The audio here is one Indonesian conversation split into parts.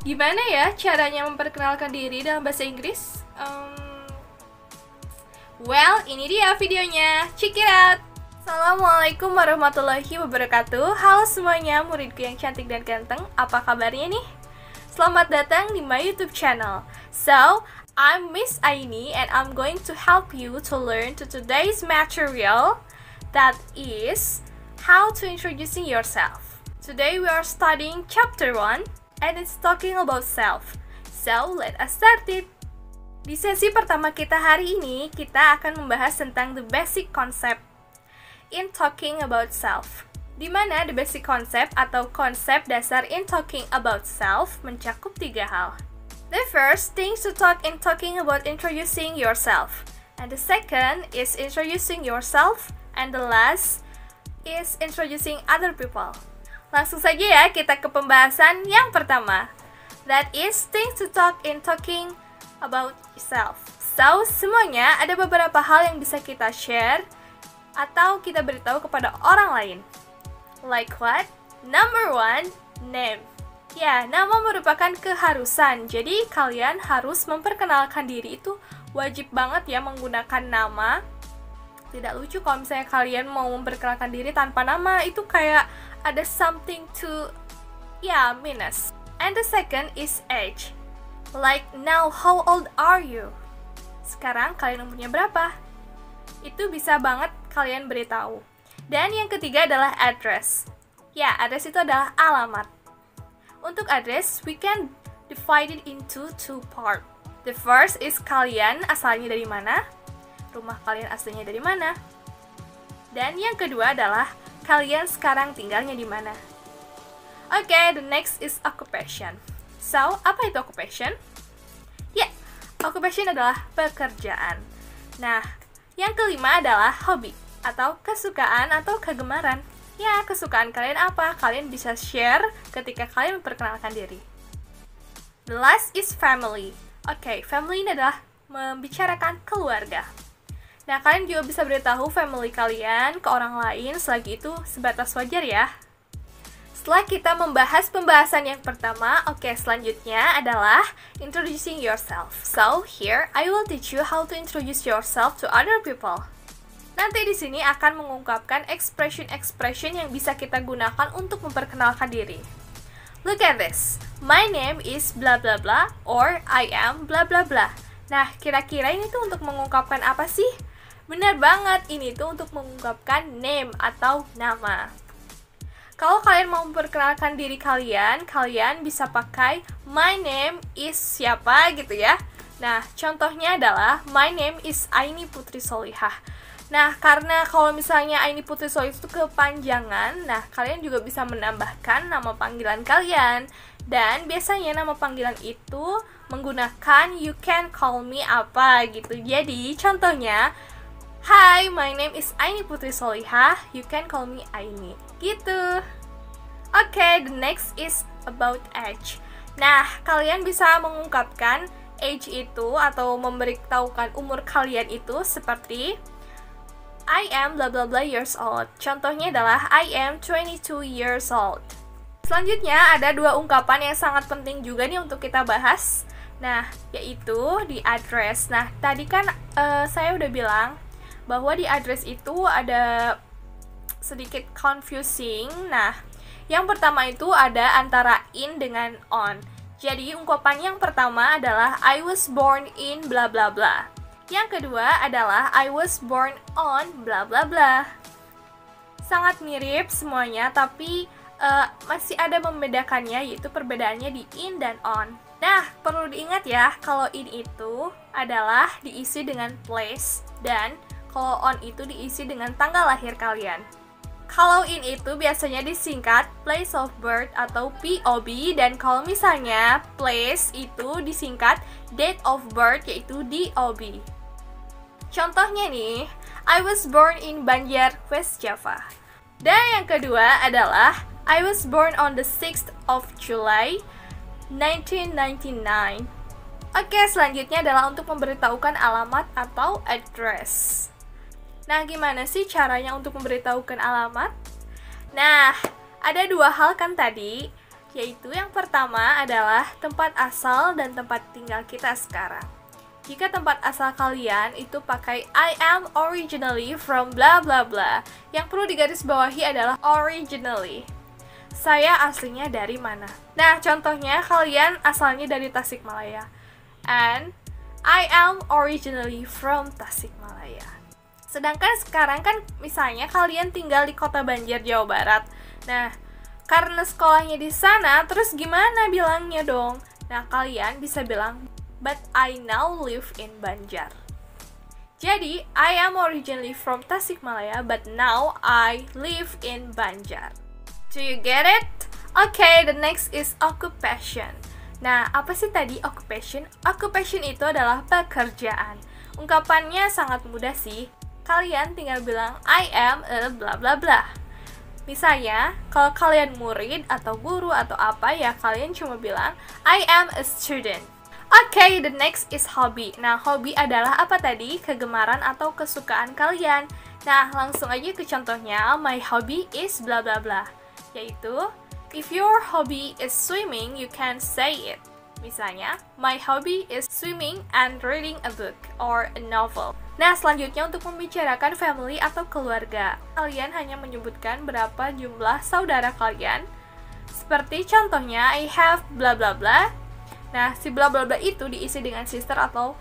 Gimana ya caranya memperkenalkan diri dalam bahasa Inggris? Well, ini dia videonya. Check it out! Assalamualaikum warahmatullahi wabarakatuh. Halo semuanya, muridku yang cantik dan ganteng. Apa kabarnya nih? Selamat datang di my YouTube channel. So, I'm Miss Aini and I'm going to help you to learn to today's material, that is how to introducing yourself. Today we are studying chapter 1 and it's talking about self. So, let us start it. Di sesi pertama kita hari ini, kita akan membahas tentang the basic concept in talking about self. Di mana the basic concept atau konsep dasar in talking about self mencakup 3 hal. The first things to talk in talking about introducing yourself. And the second is introducing yourself. And the last is introducing other people. Langsung saja ya kita ke pembahasan yang pertama. That is things to talk in talking about yourself. So, semuanya ada beberapa hal yang bisa kita share atau kita beritahu kepada orang lain. Like what? Number 1, name. Ya, nama merupakan keharusan. Jadi, kalian harus memperkenalkan diri itu wajib banget ya menggunakan nama. Tidak lucu kalau misalnya kalian mau memperkenalkan diri tanpa nama. Itu kayak ada something to, minus. And the second is age. Like, now, how old are you? Sekarang kalian umurnya berapa? Itu bisa banget kalian beritahu. Dan yang ketiga adalah address. Ya, address itu adalah alamat. Untuk address, we can divide it into 2 parts. The first is kalian asalnya dari mana? Rumah kalian aslinya dari mana? Dan yang kedua adalah kalian sekarang tinggalnya di mana? Okay, the next is occupation. So, apa itu occupation? Ya, occupation adalah pekerjaan. Nah, yang kelima adalah hobi atau kesukaan atau kegemaran. Ya, kesukaan kalian apa? Kalian bisa share ketika kalian memperkenalkan diri. The last is family. Okay, family ini adalah membicarakan keluarga. Nah, kalian juga bisa beritahu family kalian ke orang lain selagi itu sebatas wajar ya. Setelah kita membahas pembahasan yang pertama, selanjutnya adalah introducing yourself. So, here I will teach you how to introduce yourself to other people. Nanti di sini akan mengungkapkan expression yang bisa kita gunakan untuk memperkenalkan diri. Look at this. My name is blah blah blah or I am blah blah blah. Nah, kira-kira ini tuh untuk mengungkapkan apa sih? Benar banget, ini tuh untuk mengungkapkan name atau nama. Kalau kalian mau memperkenalkan diri kalian bisa pakai my name is siapa gitu ya. Nah, contohnya adalah my name is Aini Putri Solihah. Nah, karena kalau misalnya Aini Putri Solihah itu kepanjangan, nah kalian juga bisa menambahkan nama panggilan kalian. Dan biasanya nama panggilan itu menggunakan you can call me apa gitu. Jadi, contohnya, hi, my name is Aini Putri Solihah, you can call me Aini. Gitu. Okay, the next is about age. Nah, kalian bisa mengungkapkan age itu atau memberitahukan umur kalian itu seperti I am blah blah blah years old. Contohnya adalah I am 22 years old. Selanjutnya ada 2 ungkapan yang sangat penting juga nih untuk kita bahas. Nah, yaitu di address. Nah, tadi kan saya udah bilang bahwa di address itu ada sedikit confusing. Nah, yang pertama itu ada antara in dengan on. Jadi, ungkapan yang pertama adalah I was born in bla bla bla. Yang kedua adalah I was born on bla bla bla. Sangat mirip semuanya, tapi masih ada membedakannya, yaitu perbedaannya di in dan on. Nah, perlu diingat ya, kalau in itu adalah diisi dengan place, dan kalau on itu diisi dengan tanggal lahir kalian. Kalau in itu biasanya disingkat place of birth atau POB, dan kalau misalnya place itu disingkat date of birth yaitu DOB. Contohnya nih, I was born in Banjar, West Java. Dan yang kedua adalah I was born on the 6th of July 1999. Oke, selanjutnya adalah untuk memberitahukan alamat atau address. Nah, gimana sih caranya untuk memberitahukan alamat? Nah, ada 2 hal kan tadi. Yaitu yang pertama adalah tempat asal dan tempat tinggal kita sekarang. Jika tempat asal kalian itu pakai I am originally from bla bla bla, yang perlu digarisbawahi adalah originally. Saya aslinya dari mana? Nah, contohnya kalian asalnya dari Tasikmalaya. And I am originally from Tasikmalaya. Sedangkan sekarang kan misalnya kalian tinggal di Kota Banjar, Jawa Barat. Nah, karena sekolahnya di sana, terus gimana bilangnya dong? Nah, kalian bisa bilang, but I now live in Banjar. Jadi, I am originally from Tasikmalaya, but now I live in Banjar. Do you get it? Okay, the next is occupation. Nah, apa sih tadi occupation? Occupation itu adalah pekerjaan. Ungkapannya sangat mudah sih. Kalian tinggal bilang, I am a bla bla bla. Misalnya, kalau kalian murid atau guru atau apa ya, kalian cuma bilang, I am a student. Okay, the next is hobby. Nah, hobi adalah apa tadi? Kegemaran atau kesukaan kalian. Nah, langsung aja ke contohnya, my hobby is bla bla bla. Yaitu, if your hobby is swimming, you can say it. Misalnya, my hobby is swimming and reading a book or a novel. Nah, selanjutnya untuk membicarakan family atau keluarga. Kalian hanya menyebutkan berapa jumlah saudara kalian. Seperti contohnya, I have bla bla bla. Nah, si bla bla bla itu diisi dengan sister atau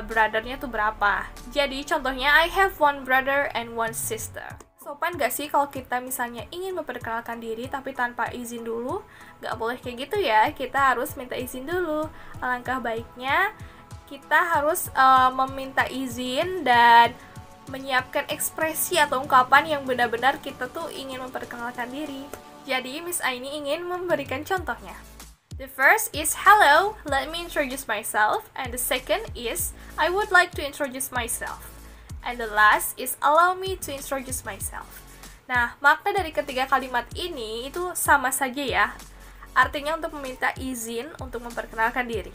brothernya tuh berapa. Jadi, contohnya, I have one brother and one sister. Sopan gak sih kalau kita misalnya ingin memperkenalkan diri tapi tanpa izin dulu? Gak boleh kayak gitu ya, kita harus minta izin dulu. Alangkah baiknya kita harus meminta izin dan menyiapkan ekspresi atau ungkapan yang benar-benar kita tuh ingin memperkenalkan diri. Jadi Miss Aini ingin memberikan contohnya. The first is hello, let me introduce myself. And the second is I would like to introduce myself. And the last is allow me to introduce myself. Nah, makna dari ketiga kalimat ini itu sama saja ya. Artinya untuk meminta izin untuk memperkenalkan diri.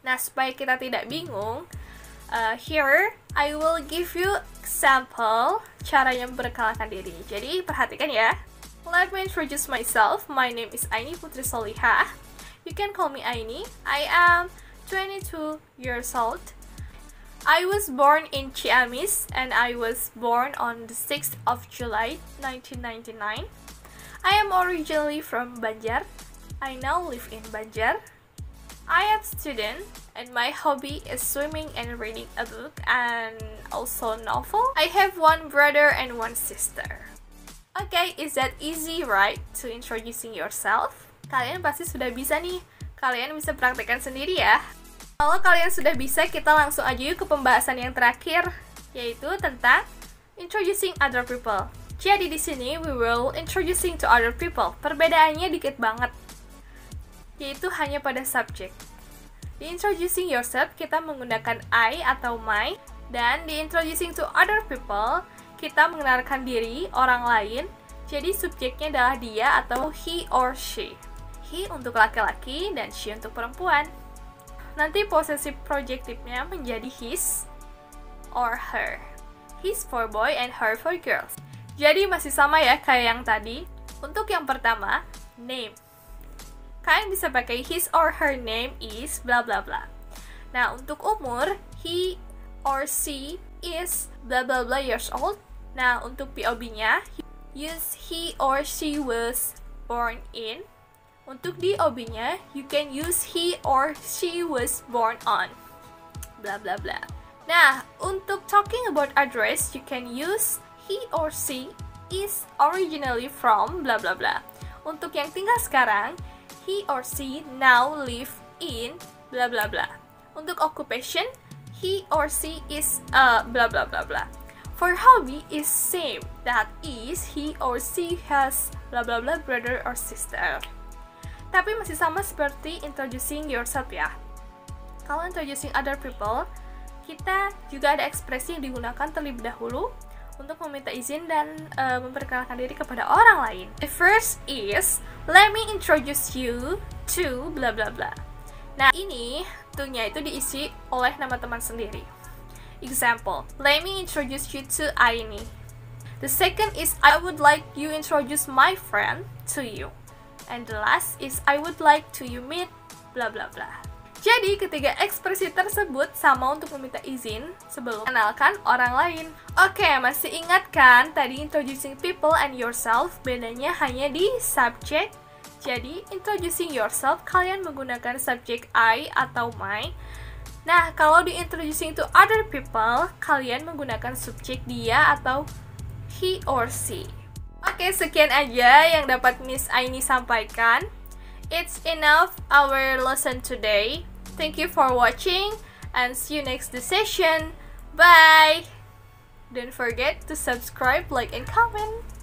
Nah, supaya kita tidak bingung, here I will give you example caranya memperkenalkan diri. Jadi, perhatikan ya. Let me introduce myself. My name is Aini Putri Solihah. You can call me Aini. I am 22 years old. I was born in Ciamis and I was born on the 6th of July 1999. I am originally from Banjar. I now live in Banjar. I am a student and my hobby is swimming and reading a book and also novel. I have one brother and one sister. Okay, is that easy, right? To introducing yourself? Kalian pasti sudah bisa nih. Kalian bisa praktekkan sendiri ya. Kalau kalian sudah bisa, kita langsung aja yuk ke pembahasan yang terakhir, yaitu tentang introducing other people. Jadi di sini we will introducing to other people. Perbedaannya dikit banget, yaitu hanya pada subjek. Di introducing yourself kita menggunakan I atau my, dan di introducing to other people kita mengenalkan diri orang lain. Jadi subjeknya adalah dia atau he or she. He untuk laki-laki dan she untuk perempuan. Nanti possessive projective-nya menjadi his or her. His for boy and her for girls. Jadi masih sama ya kayak yang tadi. Untuk yang pertama, name. Kalian bisa pakai his or her name is bla bla bla. Nah, untuk umur, he or she is bla bla bla years old. Nah, untuk POB-nya, use he or she was born in. Untuk di OB-nya, you can use he or she was born on. Bla bla bla. Nah, untuk talking about address, you can use he or she is originally from bla bla bla. Untuk yang tinggal sekarang, he or she now live in bla bla bla. Untuk occupation, he or she is bla bla bla bla. For hobby is same. That is, he or she has bla bla bla brother or sister. Tapi masih sama seperti introducing yourself ya. Kalau introducing other people, kita juga ada ekspresi yang digunakan terlebih dahulu untuk meminta izin dan memperkenalkan diri kepada orang lain. The first is, let me introduce you to bla bla bla. Nah, ini to-nya itu diisi oleh nama teman sendiri. Example, let me introduce you to Aini. The second is, I would like you introduce my friend to you. And the last is I would like to you meet bla bla bla. Jadi ketiga ekspresi tersebut sama untuk meminta izin sebelum mengenalkan orang lain. Oke, masih ingat kan tadi introducing people and yourself bedanya hanya di subject. Jadi introducing yourself kalian menggunakan subjek I atau my. Nah, kalau di introducing to other people kalian menggunakan subjek dia atau he or she. Oke, sekian aja yang dapat Miss Aini sampaikan. It's enough our lesson today. Thank you for watching and see you next session. Bye! Don't forget to subscribe, like, and comment.